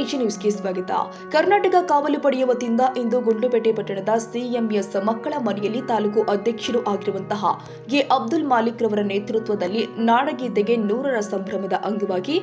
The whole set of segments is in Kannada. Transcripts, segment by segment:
ಎಜಿ ನ್ಯೂಸ್ಗೆ ಸ್ವಾಗತ. ಕರ್ನಾಟಕ ಕಾವಲು ಪಡೆಯ ವತಿಯಿಂದ ಇಂದು ಗುಂಡ್ಲುಪೇಟೆ ಪಟ್ಟಣದ ಸಿಎಂಎಸ್ ಮಕ್ಕಳ ಮನೆಯಲ್ಲಿ ತಾಲೂಕು ಅಧ್ಯಕ್ಷರು ಆಗಿರುವಂತಹ ಎ ಅಬ್ದುಲ್ ಮಾಲಿಕ್ ರವರ ನೇತೃತ್ವದಲ್ಲಿ ನಾಡಗೀತೆಗೆ 100ರ ಸಂಭ್ರಮದ ಅಂಗವಾಗಿ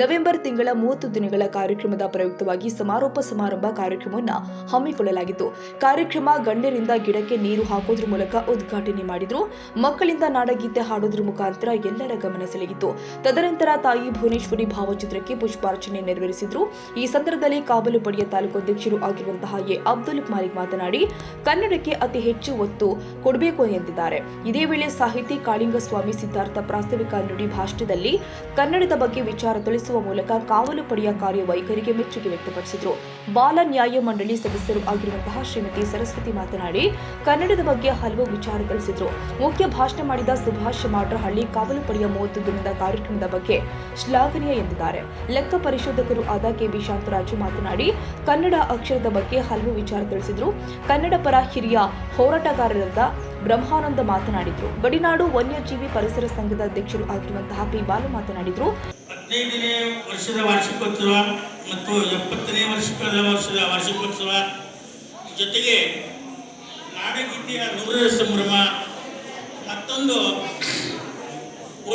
ನವೆಂಬರ್ ತಿಂಗಳ 30 ದಿನಗಳ ಕಾರ್ಯಕ್ರಮದ ಪ್ರಯುಕ್ತವಾಗಿ ಸಮಾರೋಪ ಸಮಾರಂಭ ಕಾರ್ಯಕ್ರಮವನ್ನು ಹಮ್ಮಿಕೊಳ್ಳಲಾಗಿತ್ತು. ಕಾರ್ಯಕ್ರಮ ಗಣ್ಯರಿಂದ ಗಿಡಕ್ಕೆ ನೀರು ಹಾಕೋದ್ರ ಮೂಲಕ ಉದ್ಘಾಟನೆ ಮಾಡಿದ್ರು. ಮಕ್ಕಳಿಂದ ನಾಡಗೀತೆ ಹಾಡೋದ್ರ ಮುಖಾಂತರ ಎಲ್ಲರ ಗಮನ ಸೆಳೆಯಿತು. ತದನಂತರ ತಾಯಿ ಭುವನೇಶ್ವರಿ ಭಾವಚಿತ್ರಕ್ಕೆ ಪುಷ್ಪಾರ್ಚನೆ ನೆರವೇರಿಸಿದ್ರು. ಈ ಸಂದರ್ಭದಲ್ಲಿ ಕಾವಲು ಪಡೆಯ ತಾಲೂಕು ಅಧ್ಯಕ್ಷರು ಆಗಿರುವಂತಹ ಎ ಅಬ್ದುಲ್ ಮಾಲಿಕ್ ಮಾತನಾಡಿ, ಕನ್ನಡಕ್ಕೆ ಅತಿ ಹೆಚ್ಚು ಒತ್ತು ಕೊಡಬೇಕು ಎಂದಿದ್ದಾರೆ. ಇದೇ ವೇಳೆ ಸಾಹಿತಿ ಕಾಳಿಂಗಸ್ವಾಮಿ ಸಿದ್ಧಾರ್ಥ ಪ್ರಾಸ್ತಾವಿಕ ನುಡಿ ಭಾಷಣದಲ್ಲಿ ಕನ್ನಡದ ಬಗ್ಗೆ ವಿಚಾರ ತಿಳಿಸುವ ಮೂಲಕ ಕಾವಲು ಪಡೆಯ ಕಾರ್ಯವೈಖರಿಗೆ ಮೆಚ್ಚುಗೆ ವ್ಯಕ್ತಪಡಿಸಿದರು. ಬಾಲ ನ್ಯಾಯ ಮಂಡಳಿ ಸದಸ್ಯರು ಆಗಿರುವಂತಹ ಶ್ರೀಮತಿ ಸರಸ್ವತಿ ಮಾತನಾಡಿ, ಕನ್ನಡದ ಬಗ್ಗೆ ಹಲವು ವಿಚಾರ ತಿಳಿಸಿದರು. ಮುಖ್ಯ ಭಾಷಣ ಮಾಡಿದ ಸುಭಾಷ್ ಮಾಡ್ರಹಳ್ಳಿ ಕಾವಲು ಪಡೆಯ 30 ದಿನದ ಕಾರ್ಯಕ್ರಮದ ಬಗ್ಗೆ ಶ್ಲಾಘನೀಯ ಎಂದಿದ್ದಾರೆ. ಲೆಕ್ಕ ಪರಿಶೋಧಕರು ಆದ ಕೆಬಿ ಶಾಂತರಾಜು ಮಾತನಾಡಿ, ಕನ್ನಡ ಅಕ್ಷರದ ಬಗ್ಗೆ ಹಲವು ವಿಚಾರ ತಿಳಿಸಿದರು. ಕನ್ನಡ ಪರ ಹಿರಿಯ ಹೋರಾಟಗಾರರಾದ ಬ್ರಹ್ಮಾನಂದ ಮಾತನಾಡಿದರು. ಗಡಿನಾಡು ವನ್ಯಜೀವಿ ಪರಿಸರ ಸಂಘದ ಅಧ್ಯಕ್ಷರು ಆಗಿರುವಂತಹ ಪಿ ಬಾಲು ಮಾತನಾಡಿದರು. 15ನೇ ವರ್ಷದ ವಾರ್ಷಿಕೋತ್ಸವ ಮತ್ತು 70ನೇ ವರ್ಷದ ವಾರ್ಷಿಕೋತ್ಸವ ಜೊತೆಗೆ ನಾಡಗೀತೆಯ 100ರ ಸಂಭ್ರಮ, ಮತ್ತೊಂದು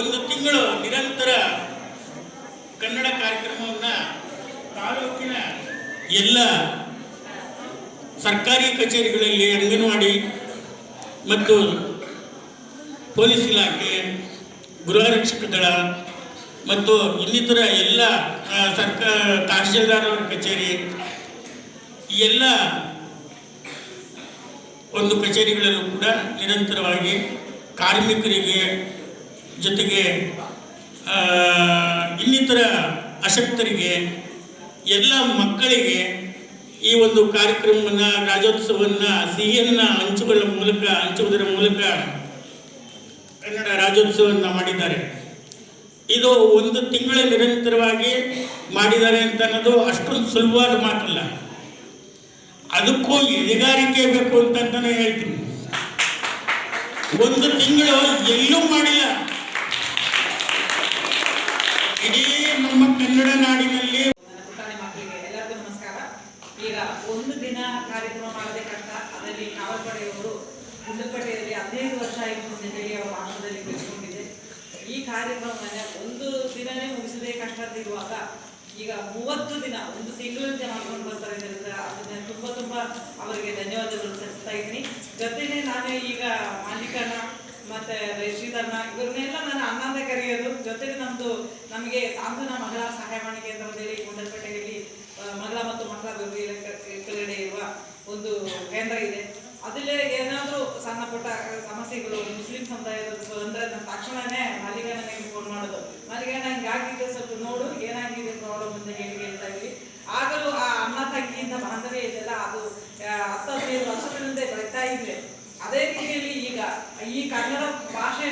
ಒಂದು ತಿಂಗಳು ನಿರಂತರ ಕನ್ನಡ ಕಾರ್ಯಕ್ರಮವನ್ನು ತಾಲೂಕಿನ ಎಲ್ಲ ಸರ್ಕಾರಿ ಕಚೇರಿಗಳಲ್ಲಿ, ಅಂಗನವಾಡಿ ಮತ್ತು ಪೊಲೀಸ್ ಇಲಾಖೆ, ಗೃಹ ರಕ್ಷಕ ದಳ ಮತ್ತು ಇನ್ನಿತರ ಎಲ್ಲ ತಹಶೀಲ್ದಾರ್ ಕಚೇರಿ, ಈ ಎಲ್ಲ ಒಂದು ಕಚೇರಿಗಳಲ್ಲೂ ಕೂಡ ನಿರಂತರವಾಗಿ ಕಾರ್ಮಿಕರಿಗೆ ಜೊತೆಗೆ ಇನ್ನಿತರ ಅಶಕ್ತರಿಗೆ ಎಲ್ಲ ಮಕ್ಕಳಿಗೆ ಈ ಒಂದು ಕಾರ್ಯಕ್ರಮವನ್ನು, ರಾಜ್ಯೋತ್ಸವವನ್ನು, ಸಿಹಿಯನ್ನು ಹಂಚುವುದರ ಮೂಲಕ ಕನ್ನಡ ರಾಜ್ಯೋತ್ಸವವನ್ನು ಮಾಡಿದ್ದಾರೆ. ಇದು ಒಂದು ತಿಂಗಳ ನಿರಂತರವಾಗಿ ಮಾಡಿದ್ದಾರೆ ಅಂತ ಅನ್ನೋದು ಅಷ್ಟೊಂದು ಸುಲಭವಾದ ಮಾತಲ್ಲ. ಅದಕ್ಕೂ ಎದೆಗಾರಿಕೆ ಬೇಕು ಅಂತ ಹೇಳ್ತೀನಿ. ಒಂದು ತಿಂಗಳು ಎಲ್ಲೂ ಮಾಡಿಲ್ಲ. ಇಡೀ ನಮ್ಮ ಕನ್ನಡ ನಾಡಿನಲ್ಲಿ ಎಲ್ಲರಿಗೂ ನಮಸ್ಕಾರ. ಈಗ ಒಂದು ದಿನ ಕಾರ್ಯಕ್ರಮ ಮಾಡೋದೇ ಕಷ್ಟ. ಅದರಲ್ಲಿ ಕಾವಲು ಪಡೆಯವರು ಗುಂಡ್ಲುಪೇಟೆಯಲ್ಲಿ 15 ವರ್ಷ ಆಯಿತು ಅಂತ ಹೇಳಿ ಅವರ ಭಾಷಣದಲ್ಲಿ ಬೆಳೆಸ್ಕೊಂಡಿದೆ. ಈ ಕಾರ್ಯಕ್ರಮವನ್ನು ಒಂದು ದಿನನೇ ಮುಗಿಸೋದೇ ಕಷ್ಟ ಇರುವಾಗ ಈಗ 30 ದಿನ, ಒಂದು ತಿಂಗಳಿಂದ ಮಾಡ್ಕೊಂಡು ಬರ್ತಾರೆ. ಅದನ್ನ ತುಂಬ ಅವರಿಗೆ ಧನ್ಯವಾದಗಳು ಸಲ್ಲಿಸ್ತಾ ಇದ್ದೀನಿ. ಜೊತೆಗೆ ನಾನು ಈಗ ಮಾಲೀಕನ ಮತ್ತೆ ಶ್ರೀಧರ್ನ ಇವರನ್ನೆಲ್ಲ ನಾನು ಅಣ್ಣಂದ ಕರೆಯೋದು. ಜೊತೆಗೆ ನಮಗೆ ಸಾಂತ್ವನ ಮಹಿಳಾ ಸಹಾಯವಾಣಿ ಕೇಂದ್ರ ಅಂತೇಳಿ ಗುಂಡ್ಲುಪೇಟೆಯಲ್ಲಿ ಮಹಿಳಾ ಮತ್ತು ಮಕ್ಕಳ ಅಭಿವೃದ್ಧಿ ಕೆಳಗಡೆ ಇರುವ ಒಂದು ಕೇಂದ್ರ ಇದೆ. ಅದಲ್ಲೇ ಏನಾದರೂ ಸಣ್ಣ ಪುಟ್ಟ ಸಮಸ್ಯೆಗಳು ಮುಸ್ಲಿಂ ಸಮುದಾಯದ ಅಂದರೆ ನನ್ನ ತಕ್ಷಣನೇ ಮಾಲಿಗಣ್ಣನಿಗೆ ಫೋನ್ ಮಾಡೋದು. ಮಾಲಿಗಣ್ಣ ಹಿಂಗಾಗಿದೆ, ಸ್ವಲ್ಪ ನೋಡು ಏನಾಗಿದೆ ಪ್ರಾಬ್ಲಮ್ ಅಂತ ಹೇಳ್ತಾ ಇದ್ವಿ. ಆಗಲೂ ಆ ಅಣ್ಣ ತಂಗಿಯಿಂದ ಬಾಂಧವ್ಯ ಇದೆಲ್ಲ ಅದು 10-15 ವರ್ಷಗಳಿಂದ ಬೆಳೀತಾ ಇದೆ. ಅದೇ ರೀತಿಯಲ್ಲಿ ಈಗ ಈ ಕನ್ನಡ ಭಾಷೆ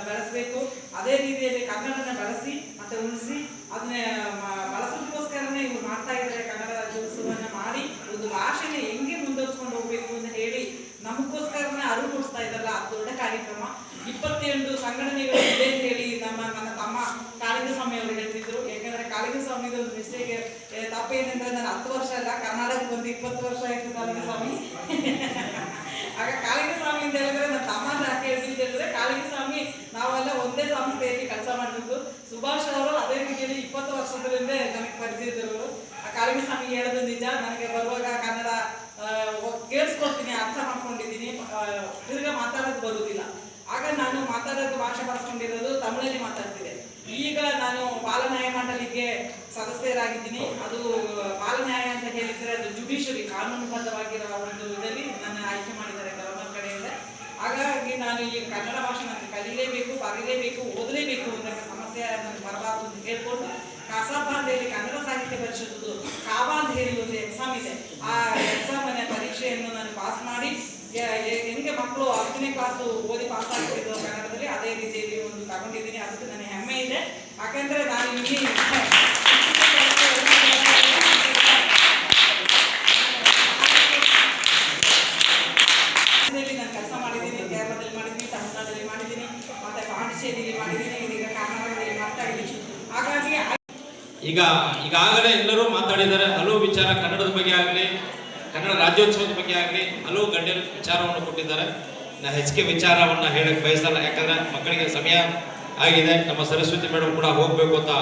ಬೆಳೆಸಬೇಕು. ಅದೇ ರೀತಿಯಲ್ಲಿ ಕನ್ನಡನ ಬೆಳೆಸಿ ಮತ್ತೆ ಉಳಿಸಿ ಅದನ್ನ ಬಳಸೋದಕ್ಕೋಸ್ಕರನೇ ಇವ್ರು ಮಾಡ್ತಾ ಇದ್ದಾರೆ. ಕನ್ನಡ ರಾಜ್ಯೋತ್ಸವವನ್ನು ಮಾಡಿ ಒಂದು ಭಾಷೆನ ಹೆಂಗೆ ಮುಂದುವರ್ಸ್ಕೊಂಡು ಹೋಗ್ಬೇಕು ಅಂತ ಹೇಳಿ ನಮಗೋಸ್ಕರನೇ ಅರಿವು ಮೂಡಿಸ್ತಾ ಇದ್ದಾರಲ್ಲ, ಅದು ದೊಡ್ಡ ಕಾರ್ಯಕ್ರಮ. 28 ಸಂಘಟನೆಗಳು ಇದೆ ಅಂತ ಹೇಳಿ ನನ್ನ ತಮ್ಮ ಕಾಳಿಂಗಸ್ವಾಮಿ ಅವರು ಹೇಳ್ತಿದ್ರು. ಯಾಕಂದ್ರೆ ಕಾಳಿಂಗಸ್ವಾಮಿದು ಒಂದು ಮಿಸ್ಟೇಕ್ ತಪ್ಪೇನೆಂದ್ರೆ, ನಾನು 10 ವರ್ಷ ಅಲ್ಲ, ಕರ್ನಾಟಕಕ್ಕೆ ಬಂದು 20 ವರ್ಷ ಆಯ್ತು ಕಾಳಿಂಗಸ್ವಾಮಿ. ಆಗ ಕಾಳಿಂಗಸ್ವಾಮಿ ಅಂತ ಹೇಳಿದ್ರೆ ನನ್ನ ತಮ್ಮ ಹೇಳಿದ್ರೆ, ಕಾಳಿಂಗಸ್ವಾಮಿ ನಾವೆಲ್ಲ ಒಂದೇ ಸಂಸ್ಥೆಯಲ್ಲಿ ಕೆಲಸ ಮಾಡಿದ್ದು. ಸುಭಾಷ್ ಅವರು ಅದೇ ರೀತಿಯಲ್ಲಿ 20 ವರ್ಷಗಳಿಂದ ನನಗೆ ಪರಿಚಯದವರು. ಆ ಕಾಳಿಂಗಸ್ವಾಮಿ ಹೇಳೋದು ನಿಜ. ನನಗೆ ಬರುವಾಗ ಕನ್ನಡ ಕೇಳಿಸ್ಕೊಳ್ತೀನಿ, ಅರ್ಥ ಮಾಡ್ಕೊಂಡಿದ್ದೀನಿ, ತಿರ್ಗಾ ಮಾತಾಡೋದು ಬರುವುದಿಲ್ಲ. ಆಗ ನಾನು ಮಾತಾಡೋದು ಭಾಷೆ ಬಳಸ್ಕೊಂಡಿರೋದು ತಮಿಳಲ್ಲಿ ಮಾತಾಡ್ತಿದ್ದೆ. ಈಗ ನಾನು ಬಾಲನ್ಯಾಯ ಮಂಡಳಿಗೆ ಸದಸ್ಯರಾಗಿದ್ದೀನಿ. ಅದು ಬಾಲನ್ಯಾಯ ಅಂತ ಹೇಳಿದ್ರೆ ಅದು ಜುಡಿಷರಿ, ಕಾನೂನುಬದ್ಧವಾಗಿರೋ ಒಂದು ಇದರಲ್ಲಿ ನನ್ನ ಆಯ್ಕೆ ಮಾಡಿದ್ದಾರೆ ಗವರ್ನರ್ ಕಡೆಯಿಂದ. ಹಾಗಾಗಿ ನಾನು ಈ ಕನ್ನಡ ಭಾಷೆ ನನಗೆ ಕಲಿಯಲೇಬೇಕು, ಬರೀಲೇಬೇಕು, ಓದಲೇಬೇಕು ಅಂತ ಸಮಸ್ಯೆ ನನಗೆ ಬರಬಾರ್ದು ಅಂತ ಹೇಳ್ಕೊಂಡು ಕಸಾಪ ಅಂತ ಹೇಳಿ ಕನ್ನಡ ಸಾಹಿತ್ಯ ಪರಿಷತ್ತು ಕಾಬಾ ಅಂತ ಹೇಳಿ ಒಂದು ಎಕ್ಸಾಮ್ ಇದೆ. ಆ ಎಕ್ಸಾಮ್ ಪರೀಕ್ಷೆಯನ್ನು ನಾನು ಪಾಸ್ ಮಾಡಿ ಹೆಂಗೆ ಮಕ್ಕಳು 10ನೇ ಕ್ಲಾಸು ಓದಿ ಪಾಸ್ ಆಗ್ತಿದ್ರು ಕನ್ನಡದಲ್ಲಿ, ಅದೇ ರೀತಿಯಲ್ಲಿ ಒಂದು ತಗೊಂಡಿದ್ದೀನಿ. ಅದಕ್ಕೆ ನನಗೆ ಹೆಮ್ಮೆ ಇದೆ. ಯಾಕಂದ್ರೆ ನಾನು ಇಲ್ಲಿ ನಾನು ಕೆಲಸ ಮಾಡಿದ್ದೀನಿ. ಕೇರಳದಲ್ಲಿ ಮಾಡಿದ್ದೀನಿ, ತಮಿಳುನಾಡಲ್ಲಿ ಮಾಡಿದ್ದೀನಿ, ಮತ್ತೆ ಪಾಂಡಿಚೇರಿಯಲ್ಲಿ ಮಾಡಿದ್ದೀನಿ, ಇದೀಗ ಕರ್ನಾಟಕದಲ್ಲಿ ಮಾಡ್ತಾ ಇದ್ದೀನಿ. ಹಾಗಾಗಿ ಈಗಾಗಲೇ ಎಲ್ಲರೂ ಮಾತಾಡಿದ್ದಾರೆ. ಹಲವು ವಿಚಾರ ಕನ್ನಡದ ಬಗ್ಗೆ ಆಗಲಿ, ಕನ್ನಡ ರಾಜ್ಯೋತ್ಸವದ ಬಗ್ಗೆ ಆಗಲಿ ಹಲವು ಗಣ್ಯರು ವಿಚಾರವನ್ನು ಕೊಟ್ಟಿದ್ದಾರೆ. ನಾನು ಹೆಚ್ಚಿಗೆ ವಿಚಾರವನ್ನು ಹೇಳಕ್ಕೆ ಬಯಸಲ್ಲ, ಯಾಕಂದರೆ ಮಕ್ಕಳಿಗೆ ಸಮಯ ಆಗಿದೆ. ನಮ್ಮ ಸರಸ್ವತಿ ಮೇಡಮ್ ಕೂಡ ಹೋಗಬೇಕು ಅಂತ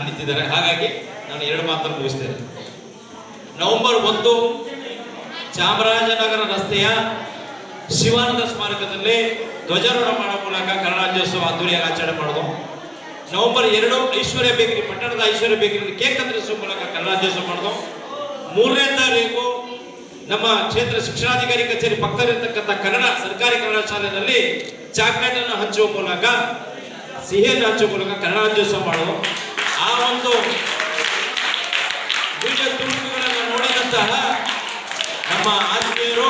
ನಿಂತಿದ್ದಾರೆ. ಹಾಗಾಗಿ ನಾನು 2 ಮಾತನ್ನು ಮುಗಿಸ್ತೇನೆ. ನವೆಂಬರ್ 1 ಚಾಮರಾಜನಗರ ರಸ್ತೆಯ ಶಿವಾನಂದ ಸ್ಮಾರಕದಲ್ಲಿ ಧ್ವಜಾರೋಹಣ ಮಾಡೋ ಮೂಲಕ ಕನ್ನಡ ರಾಜ್ಯೋತ್ಸವ ಅದ್ದೂರಿಯಾಗಿ ಆಚರಣೆ ಮಾಡೋದು. ನವೆಂಬರ್ 2 ಐಶ್ವರ್ಯ ಬೇಕರಿ, ಪಟ್ಟಣದ ಐಶ್ವರ್ಯ ಬೇಕರಿಯಲ್ಲಿ ಕೇಕ್ ಕತ್ತರಿಸುವ ಮೂಲಕ ಕನ್ನಡ ರಾಜ್ಯೋತ್ಸವ ಮಾಡೋದು. 3ನೇ ತಾರೀಕು ನಮ್ಮ ಕ್ಷೇತ್ರ ಶಿಕ್ಷಣಾಧಿಕಾರಿ ಕಚೇರಿ ಪಕ್ಕದಲ್ಲಿರ್ತಕ್ಕಂಥ ಕನ್ನಡ ಸರ್ಕಾರಿ ಕನ್ನಡ ಶಾಲೆಯಲ್ಲಿ ಚಾಕ್ಲೇಟ್ ಅನ್ನು ಹಂಚುವ ಮೂಲಕ, ಸಿಹಿಯನ್ನು ಹಂಚುವ ಮೂಲಕ ಕನ್ನಡ ರಾಜ್ಯೋತ್ಸವ ಮಾಡೋದು. ಆ ಒಂದು ವಿಡಿಯೋ ತುಣುಕುಗಳನ್ನು ನೋಡಿದಂತಹ ನಮ್ಮ ಆತ್ಮೀಯರು,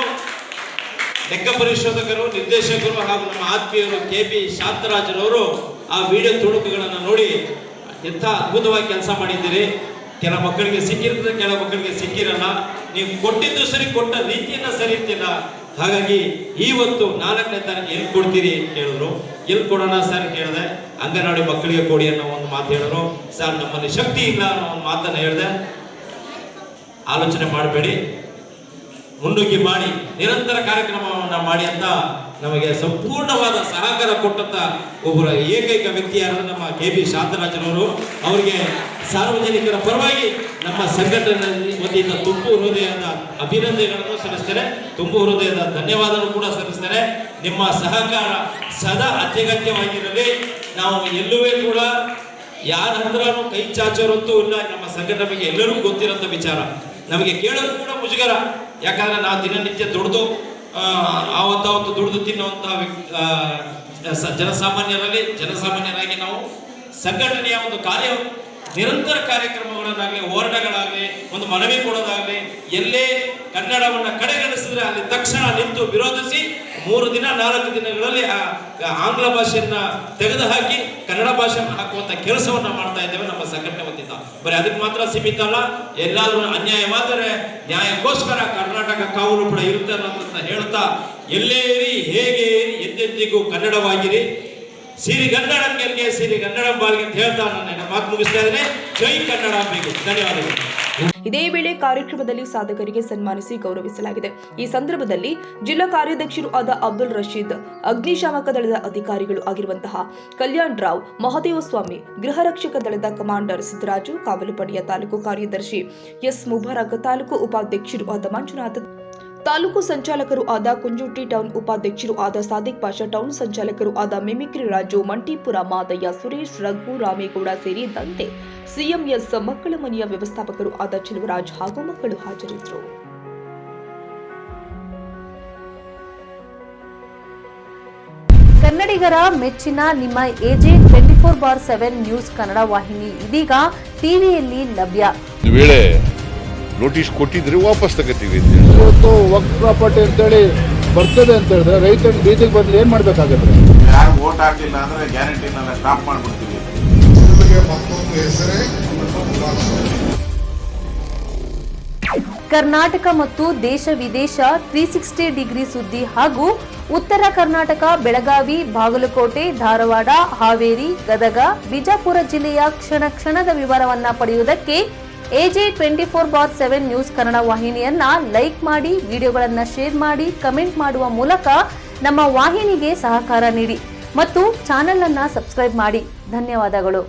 ಲೆಕ್ಕ ಪರಿಶೋಧಕರು, ನಿರ್ದೇಶಕರು ಹಾಗೂ ನಮ್ಮ ಆತ್ಮೀಯರು KP ಶಾಂತರಾಜರವರು ಆ ವಿಡಿಯೋ ತುಣುಕುಗಳನ್ನು ನೋಡಿ ಎಂಥ ಅದ್ಭುತವಾಗಿ ಕೆಲಸ ಮಾಡಿದ್ದೀರಿ. ಕೆಲ ಮಕ್ಕಳಿಗೆ ಸಿಕ್ಕಿರ್ತದೆ, ಕೆಲ ಮಕ್ಕಳಿಗೆ ಸಿಕ್ಕಿರಲ್ಲ. ನೀವು ಕೊಟ್ಟಿದ್ದು ಸರಿ, ಕೊಟ್ಟ ರೀತಿಯನ್ನ ಸರಿ ಇರ್ತಿಲ್ಲ. ಹಾಗಾಗಿ ಇವತ್ತು 4ನೇ ತಾರೀಕು ಎಲ್ಲಿ ಕೊಡ್ತೀರಿ ಕೇಳಿದ್ರು. ಎಲ್ಲಿ ಕೊಡೋಣ ಸರ್ ಕೇಳಿದೆ. ಅಂಗನವಾಡಿ ಮಕ್ಕಳಿಗೆ ಕೊಡಿ ಅನ್ನೋ ಒಂದು ಮಾತು ಹೇಳಿದ್ರು. ಸರ್ ನಮ್ಮಲ್ಲಿ ಶಕ್ತಿ ಇಲ್ಲ ಅನ್ನೋ ಒಂದು ಮಾತನ್ನು ಹೇಳಿದೆ. ಆಲೋಚನೆ ಮಾಡಬೇಡಿ, ಮುನ್ನುಗ್ಗಿ ಮಾಡಿ, ನಿರಂತರ ಕಾರ್ಯಕ್ರಮವನ್ನು ಮಾಡಿ ಅಂತ ನಮಗೆ ಸಂಪೂರ್ಣವಾದ ಸಹಕಾರ ಕೊಟ್ಟಂತ ಒಬ್ಬರ ಏಕೈಕ ವ್ಯಕ್ತಿ ಯಾರು ನಮ್ಮ KP ಶಾಂತರಾಜರವರು. ಅವರಿಗೆ ಸಾರ್ವಜನಿಕರ ಪರವಾಗಿ ನಮ್ಮ ಸಂಘಟನೆ ವತಿಯಿಂದ ತುಂಬು ಹೃದಯದ ಅಭಿನಂದನೆಗಳನ್ನು ಸಲ್ಲಿಸ್ತೇನೆ, ತುಂಬು ಹೃದಯದ ಧನ್ಯವಾದವನ್ನು ಕೂಡ ಸಲ್ಲಿಸ್ತೇನೆ. ನಿಮ್ಮ ಸಹಕಾರ ಸದಾ ಅತ್ಯಗತ್ಯವಾಗಿರಲಿ. ನಾವು ಎಲ್ಲವೇ ಕೂಡ ಯಾರ ಹತ್ರನೂ ಕೈ ಚಾಚೋರಂತೂ ಇಲ್ಲ. ನಮ್ಮ ಸಂಘಟನೆ ಬಗ್ಗೆ ಎಲ್ಲರಿಗೂ ಗೊತ್ತಿರೋಂಥ ವಿಚಾರ. ನಮಗೆ ಕೇಳೋದು ಕೂಡ ಮುಜುಗರ, ಯಾಕಂದ್ರೆ ನಾವು ದಿನನಿತ್ಯ ದುಡಿದು ಆವತ್ತಾವತ್ತು ದುಡಿದು ತಿನ್ನುವಂತಹ ಜನಸಾಮಾನ್ಯರಾಗಿ ನಾವು ಸಂಘಟನೆಯ ಒಂದು ಕಾರ್ಯ, ನಿರಂತರ ಕಾರ್ಯಕ್ರಮಗಳನ್ನಾಗಲಿ, ಹೋರಾಟಗಳಾಗಲಿ, ಒಂದು ಮನವಿ ಕೊಡೋದಾಗಲಿ, ಎಲ್ಲೇ ಕನ್ನಡವನ್ನು ಕಡೆಗಣಿಸಿದ್ರೆ ಅಲ್ಲಿ ತಕ್ಷಣ ನಿಂತು ವಿರೋಧಿಸಿ 3 ದಿನ 4 ದಿನಗಳಲ್ಲಿ ಆಂಗ್ಲ ಭಾಷೆಯನ್ನ ತೆಗೆದುಹಾಕಿ ಕನ್ನಡ ಭಾಷೆಯನ್ನು ಹಾಕುವಂತ ಕೆಲಸವನ್ನ ಮಾಡ್ತಾ ಇದ್ದೇವೆ ನಮ್ಮ ಸಂಘಟನೆ ವತಿಯಿಂದ. ಬರೀ ಅದಕ್ಕೆ ಮಾತ್ರ ಸೀಮಿತ ಅಲ್ಲ, ಎಲ್ಲಾದ್ರೂ ಅನ್ಯಾಯವಾದರೆ ನ್ಯಾಯಕ್ಕೋಸ್ಕರ ಕರ್ನಾಟಕ ಕಾವಲು ಕೂಡ ಇರುತ್ತೆ ಅನ್ನೋದನ್ನ ಹೇಳ್ತಾ, ಎಲ್ಲೇ ಇರಿ, ಹೇಗೆ ಇರಿ, ಎಂದೆಂದಿಗೂ ಕನ್ನಡವಾಗಿರಿ. ಸಿರಿಗನ್ನಡಂಗೆ ಸಿರಿಗನ್ನಡ ಬಾಳ್ಗೆ ಅಂತ ಹೇಳ್ತಾ ನನ್ನ ಮಾತು ಮುಗಿಸ್ತಾ ಇದ್ದೇನೆ. ಜೈ ಕನ್ನಡಾಂಬೆಗೆ. ಧನ್ಯವಾದಗಳು. ಇದೇ ವೇಳೆ ಕಾರ್ಯಕ್ರಮದಲ್ಲಿ ಸಾಧಕರಿಗೆ ಸನ್ಮಾನಿಸಿ ಗೌರವಿಸಲಾಗಿದೆ. ಈ ಸಂದರ್ಭದಲ್ಲಿ ಜಿಲ್ಲಾ ಕಾರ್ಯಾಧ್ಯಕ್ಷರು ಆದ ಅಬ್ದುಲ್ ರಶೀದ್, ಅಗ್ನಿಶಾಮಕ ದಳದ ಅಧಿಕಾರಿಗಳು ಆಗಿರುವಂತಹ ಕಲ್ಯಾಣ್ ರಾವ್, ಮಹದೇವ ಸ್ವಾಮಿ, ಗೃಹ ರಕ್ಷಕ ದಳದ ಕಮಾಂಡರ್ ಸಿದ್ದರಾಜು, ಕಾವಲು ಪಡೆಯ ತಾಲೂಕು ಕಾರ್ಯದರ್ಶಿ ಎಸ್ ಮುಬಾರಕ್, ತಾಲೂಕು ಉಪಾಧ್ಯಕ್ಷರು ಆದ ಮಂಜುನಾಥ್, ತಾಲೂಕು ಸಂಚಾಲಕರು ಆದ ಕುಂಜುಟಿ, ಟೌನ್ ಉಪಾಧ್ಯಕ್ಷರು ಆದ ಸಾದಿಕ್ ಪಾಷಾ, ಟೌನ್ ಸಂಚಾಲಕರು ಆದ ಮಿಮಿಕ್ರಿ ರಾಜು, ಮಂಟೀಪುರ ಮಾದಯ್ಯ, ಸುರೇಶ್, ರಘು, ರಾಮೇಗೌಡ ಸೇರಿದಂತೆ CMS ಮಕ್ಕಳ ಮನೆಯ ವ್ಯವಸ್ಥಾಪಕರು ಆದ ಚೆಲುವರಾಜ್ ಹಾಗೂ ಮಕ್ಕಳು ಹಾಜರಿದ್ದರು. ಕನ್ನಡಿಗರ ಮೆಚ್ಚಿನ ನಿಮ್ಮ AJ 24/7 ನ್ಯೂಸ್ ಕನ್ನಡ ವಾಹಿನಿ ಇದೀಗ ಟಿವಿಯಲ್ಲಿ ಲಭ್ಯ. ವೇಳೆ ನೋಟಿಸ್ ಕೊಟ್ಟಿದ್ರೆ ವಾಪಸ್ ತಗೋತೀವಿ. ಇವತ್ತು ವಕ್ಫ್ ಪ್ರಾಪರ್ಟಿ ಅಂತೇಳಿ ಬರ್ತದೆ ಅಂತ ಹೇಳಿದ್ರೆ ರೈತರು ಬೀದಿಗೆ ಬಂದು ಏನ್ ಮಾಡ್ಬೇಕಾಗತ್ತೆ? ಯಾರು ವೋಟ್ ಹಾಕಲಿಲ್ಲ ಅಂದ್ರೆ ಗ್ಯಾರಂಟಿನೆಲ್ಲ ಸ್ಟಾಪ್ ಮಾಡ್ಬಿಡ್ತೀವಿ. ಕರ್ನಾಟಕ ಮತ್ತು ದೇಶ ವಿದೇಶ 360 ಡಿಗ್ರಿ ಸುದ್ದಿ ಹಾಗೂ ಉತ್ತರ ಕರ್ನಾಟಕ, ಬೆಳಗಾವಿ, ಬಾಗಲಕೋಟೆ, ಧಾರವಾಡ, ಹಾವೇರಿ, ಗದಗ, ಬಿಜಾಪುರ ಜಿಲ್ಲೆಯ ಕ್ಷಣ ಕ್ಷಣದ ವಿವರವನ್ನ ಪಡೆಯುವುದಕ್ಕೆ AJ 24/7 ನ್ಯೂಸ್ ಕನ್ನಡ ವಾಹಿನಿಯನ್ನ ಲೈಕ್ ಮಾಡಿ, ವಿಡಿಯೋಗಳನ್ನ ಶೇರ್ ಮಾಡಿ, ಕಮೆಂಟ್ ಮಾಡುವ ಮೂಲಕ ನಮ್ಮ ವಾಹಿನಿಗೆ ಸಹಕಾರ ನೀಡಿ ಮತ್ತು ಚಾನೆಲ್ ಅನ್ನ ಸಬ್ಸ್ಕ್ರೈಬ್ ಮಾಡಿ. ಧನ್ಯವಾದಗಳು.